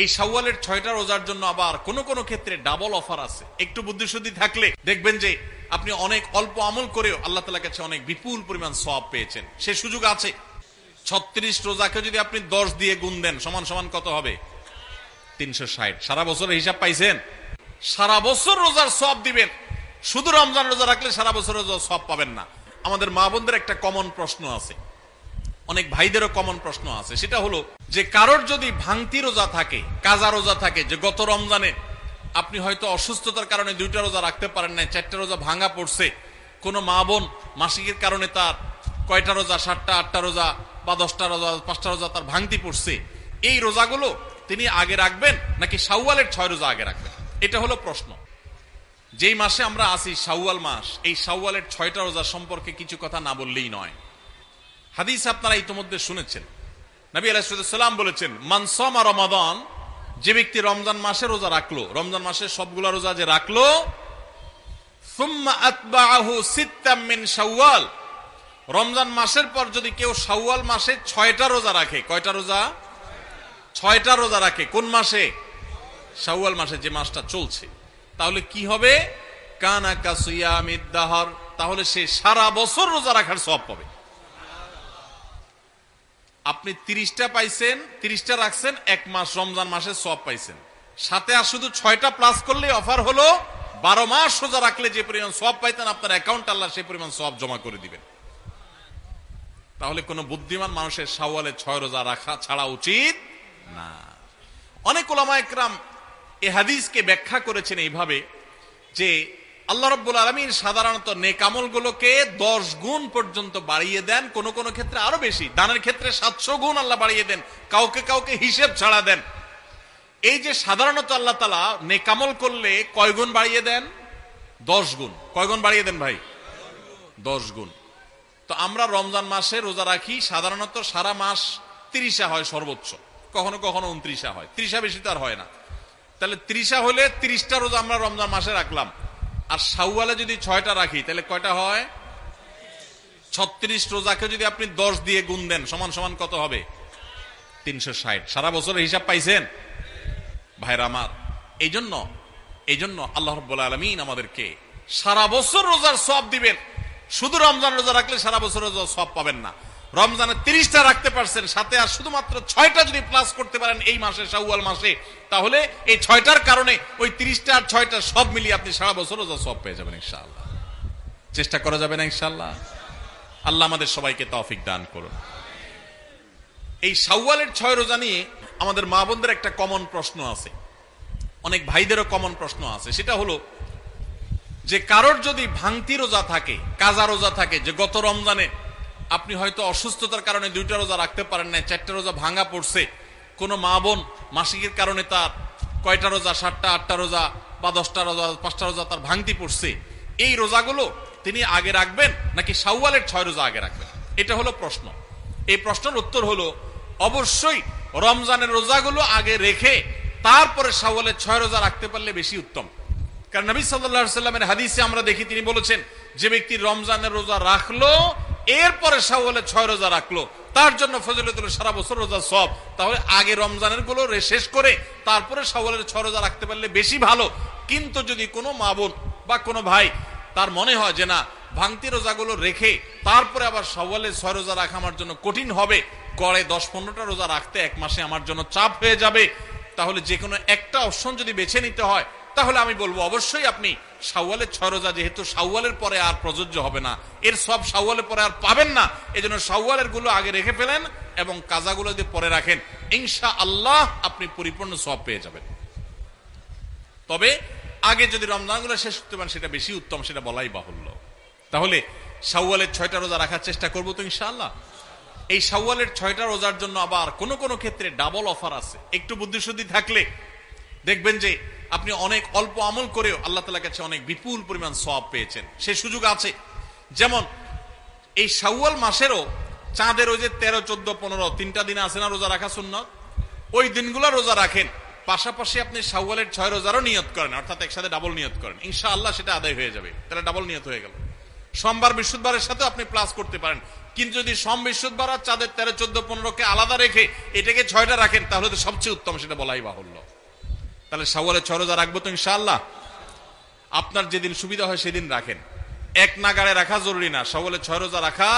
এই শাওয়ালের 6টা রোজার জন্য আবার কোন কোন ক্ষেত্রে ডাবল অফার আছে। একটু বুদ্ধিশুদ্ধি থাকলে দেখবেন যে আপনি অনেক অল্প আমল করেও আল্লাহ তাআলার কাছে অনেক বিপুল পরিমাণ সওয়াব পেয়েছেন। সে সুযোগ আছে। 36 রোজাকে যদি আপনি 10 দিয়ে গুণ দেন সমান সমান কত হবে? 360। সারা বছরের হিসাব পাইছেন? সারা বছর রোজার সওয়াব দিবেন। শুধু রমজান রোজা রাখলে সারা বছর রোজার সওয়াব পাবেন না। আমাদের মা বোনদের একটা কমন প্রশ্ন আছে, অনেক ভাইদেরও কমন প্রশ্ন আছে, সেটা হলো যে কারোর যদি ভাঙতি রোজা থাকে, কাজা রোজা থাকে, যে গত রমজানে আপনি হয়তো অসুস্থতার কারণে 2টা রোজা রাখতে পারেন না, 4টা রোজা ভাঙা পড়ছে, কোন মা বোন মাসিকের কারণে তার কয়টা রোজা, 7টা 8টা রোজা বা 10টা রোজা 5টা রোজা তার ভাঙতি পড়ছে, এই রোজাগুলো তিনি আগে রাখবেন নাকি শাওয়ালের 6 রোজা আগে রাখবেন? এটা হলো প্রশ্ন। যেই মাসে আমরা আছি শাওয়াল মাস, এই শাওয়ালের 6টা রোজা সম্পর্কে কিছু কথা না বললেই নয়। হাদিস আপনারা ইতিমধ্যে শুনেছেন। নবী আলাইহিস সালাম বলেছেন, মান সামা রমাদান, যে ব্যক্তি রমজান মাসে রোজা রাখলো, রমজান মাসে সবগুলা রোজা যে রাখলো, সুম্মা আতবাআহু সিত্তাম মিন শাওয়াল, রমজান মাসের পর যদি কেউ শাওয়াল মাসে 6টা রোজা রাখে, কয়টা রোজা? 6টা রোজা রাখে। কোন মাসে? শাওয়াল মাসে, যে মাসটা চলছে। তাহলে কি হবে? কানা কাসিয়ামিদ দাহর, তাহলে সে সারা বছর রোজা রাখার সওয়াব পাবে। আপনি 30টা পাইছেন, 30টা রাখছেন, 1 মাস রমজান মাসে সওয়াব পাইছেন। সাথে আর শুধু 6টা প্লাস করলে অফার হলো 12 মাস রোজা রাখলে যে পরিমাণ সওয়াব পাইতেন আপনার অ্যাকাউন্ট আল্লাহ সেই পরিমাণ সওয়াব জমা করে দিবেন। তাহলে কোন বুদ্ধিমান মানুষের শাওয়ালে 6 রোজা রাখা ছাড়া উচিত না। অনেক উলামা ইকরাম এই হাদিসকে ব্যাখ্যা করেছেন এইভাবে যে আল্লাহ রাব্বুল আলামিন সাধারণত নেক আমলগুলোকে 10 গুণ পর্যন্ত বাড়িয়ে দেন, কোন কোন ক্ষেত্রে আরো বেশি, দানের ক্ষেত্রে 700 গুণ আল্লাহ বাড়িয়ে দেন, কাউকে কাউকে হিসেব ছাড়া দেন। এই যে সাধারণত আল্লাহ তাআলা নেক আমল করলে কয় গুণ বাড়িয়ে দেন? 10 গুণ। কয় গুণ বাড়িয়ে দেন ভাই? 10 গুণ। তো আমরা রমজান মাসে রোজা রাখি, সাধারণত সারা মাস 30 হয় সর্বোচ্চ, কখনো কখনো 29 হয়, 30 বেশি তো আর হয় না। তাহলে 30 হলে 30টা রোজা আমরা রমজান মাসে রাখলাম, আর শাওয়ালে যদি 6টা রাখি তাহলে কয়টা হয়? 36 রোজাকে যদি আপনি 10 দিয়ে গুণ দেন সমান সমান কত হবে? 360। সারা বছরের হিসাব পাইছেন ভাইরা আমার? এই জন্য আল্লাহ রাব্বুল আলামিন আমাদেরকে সারা বছর রোজার সওয়াব দিবেন। শুধু রমজান রোজা রাখলে সারা বছর রোজার সওয়াব পাবেন না। রমজানে 30টা রাখতে পারছেন, সাথে আর শুধুমাত্র 6টা যদি প্লাস করতে পারেন এই মাসে, শাওয়াল মাসে, তাহলে এই 6টার কারণে ওই 30টা আর 6টা সব মিলিয়ে আপনি সারা বছর রোজা সওয়াব পেয়ে যাবেন ইনশাআল্লাহ। চেষ্টা করা যাবে না ইনশাআল্লাহ? আল্লাহ আমাদের সবাইকে তৌফিক দান করুন। এই শাওয়ালের 6 রোজা নিয়ে আমাদের মা বোনদের একটা কমন প্রশ্ন আছে, অনেক ভাইদেরও কমন প্রশ্ন আছে, সেটা হলো যে কারোর যদি ভাঙতি রোজা থাকে, কাজা রোজা থাকে, যে গত রমজানে আপনি হয়তো অসুস্থতার কারণে 2টা রোজা রাখতে পারেন না, 4টা রোজা ভাঙা পড়ছে, কোন মা বোন মাসিকের কারণে তার কয়টা রোজা, 7টা 8টা রোজা বা 10টা রোজা 5টা রোজা তার ভাঙতি পড়ছে, এই রোজাগুলো তিনি আগে রাখবেন নাকি শাওয়ালের 6 রোজা আগে রাখবেন? এটা হলো প্রশ্ন। এই প্রশ্নের উত্তর হলো অবশ্যই রমজানের রোজাগুলো আগে রেখে তারপরে শাওয়ালের 6 রোজা রাখতে পারলে বেশি উত্তম। কারণ নবী সাল্লাল্লাহু আলাইহি ওয়াসাল্লামের হাদিসে আমরা দেখি তিনি বলেছেন, যে ব্যক্তি রমজানের রোজা রাখলো এরপরে শাওয়ালের 6 রোজা রাখলো তার জন্য ফজিলত হলো সারা বছর রোজা সওয়াব। তাহলে আগে রমজানের গুলো শেষ করে তারপরে শাওয়ালের 6 রোজা রাখতে পারলে বেশি ভালো। কিন্তু যদি কোনো মা বোন বা কোনো ভাই তার মনে হয় যে না, ভাঙতি রোজাগুলো রেখে তারপরে আবার শাওয়ালের 6 রোজা রাখা আমার জন্য কঠিন হবে, গড়ে 10-15টা রোজা রাখতে 1 মাসে আমার জন্য চাপ হয়ে যাবে, তাহলে যে কোনো একটা অপশন যদি বেছে নিতে হয় তাহলে আমি বলবো অবশ্যই আপনি শাওয়ালের 6 রোজা, যেহেতু শাওয়ালের পরে আর প্রযোজ্য হবে না, এর সব শাওয়ালের পরে আর পাবেন না, এজন্য শাওয়ালের গুলো আগে রেখে ফেলেন এবং কাজাগুলো যদি পরে রাখেন, ইনশাআল্লাহ আপনি পরিপূর্ণ সওয়াব পেয়ে যাবেন। তবে আগে যদি রমজানগুলো শেষ করতে পারেন সেটা বেশি উত্তম, সেটা বলাই বাহুল্য। তাহলে শাওয়ালের 6টা রোজা রাখার চেষ্টা করবো তো ইনশাআল্লাহ। এই শাওয়ালের 6টা রোজার জন্য আবার কোন কোন ক্ষেত্রে ডাবল অফার আছে। একটু বুদ্ধিশুদ্ধি থাকলে দেখবেন যে আপনি অনেক অল্প আমল করেও আল্লাহ তাআলার কাছে অনেক বিপুল পরিমাণ সওয়াব পেয়েছেন। সে সুযোগ আছে। যেমন এই শাওয়াল মাসেরও চাঁদের ওই যে 13, 14, 15 3টা দিন আছে না রোজা রাখা সুন্নাত, ওই দিনগুলো রোজা রাখেন, পাশাপাশি আপনি শাওয়ালের 6 রোজারও নিয়ত করেন, অর্থাৎ একসাথে ডাবল নিয়ত করেন, ইনশাআল্লাহ সেটা আদায় হয়ে যাবে। তাহলে ডাবল নিয়ত হয়ে গেল। সোমবার বৃহস্পতিবারের সাথে আপনি প্লাস করতে পারেন, কিন্তু যদি সোম বৃহস্পতিবার আর চাঁদের 13, 14, 15কে আলাদা রেখে এটাকে 6টা রাখেন, তাহলে তো সবচেয়ে উত্তম, সেটা বলাই বাহুল্য। তাহলে শাওয়ালে 6 রোজা রাখবো তো ইনশাআল্লাহ। আপনার যেদিন সুবিধা হয় সেদিন রাখেন, এক নাগাড়ে রাখা জরুরি না। শাওয়ালে 6 রোজা রাখা,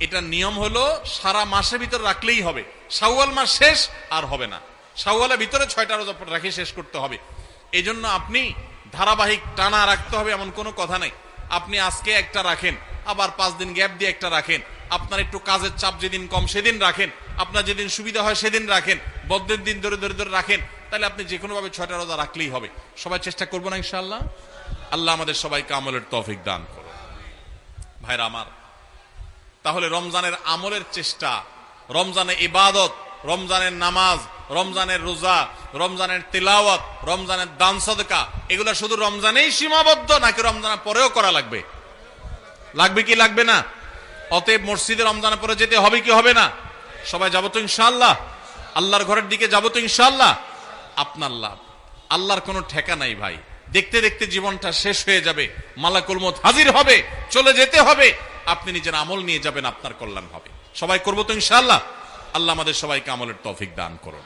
এটা নিয়ম হলো সারা মাসের ভিতর রাখলেই হবে, শাওয়াল মাস শেষ আর হবে না, শাওয়ালের ভিতরে 6টা রোজা রাখে শেষ করতে হবে। এই জন্য আপনি ধারাবাহিক টানা রাখতে হবে এমন কোনো কথা নাই। আপনি আজকে একটা রাখেন, আবার 5 দিন গ্যাপ দিয়ে একটা রাখেন, আপনার একটু কাজের চাপ যেদিন কম সেদিন রাখেন, আপনার যেদিন সুবিধা হয় সেদিন রাখেন, বদ্ধের দিন ধরে ধরে ধরে রাখেন, তাহলে আপনি যে কোনো ভাবে 6টা রোজা রাখলেই হবে। সবাই চেষ্টা করবো না ইনশাআল্লাহ? আল্লাহ আমাদের সবাইকে আমলের তৌফিক দান করুন। ভাইরা আমার, তাহলে রমজানের আমলের চেষ্টা, রমজানের ইবাদত, রমজানের নামাজ, রমজানের রোজা, রমজানের তিলাওয়াত, রমজানের দান সদকা, এগুলো শুধু রমজানেই সীমাবদ্ধ নাকি রমজানের পরেও করা লাগবে? লাগবে কি লাগবে না? অতএব মসজিদে রমজানের পরে যেতে হবে কি হবে না? সবাই যাবো তো ইনশাআল্লাহ? আল্লাহর ঘরের দিকে যাবো তো ইনশাআল্লাহ? আপনার লাভ, আল্লাহর কোনো ঠেকা নাই ভাই। দেখতে দেখতে জীবনটা শেষ হয়ে যাবে, মালাকুল মউত হাজির হবে, চলে যেতে হবে, আপনি নিজের আমল নিয়ে যাবেন, আপনার কল্যাণ হবে। সবাই করবো তো ইনশাআল্লাহ? আল্লাহ আমাদের সবাইকে আমলের তৌফিক দান করুন।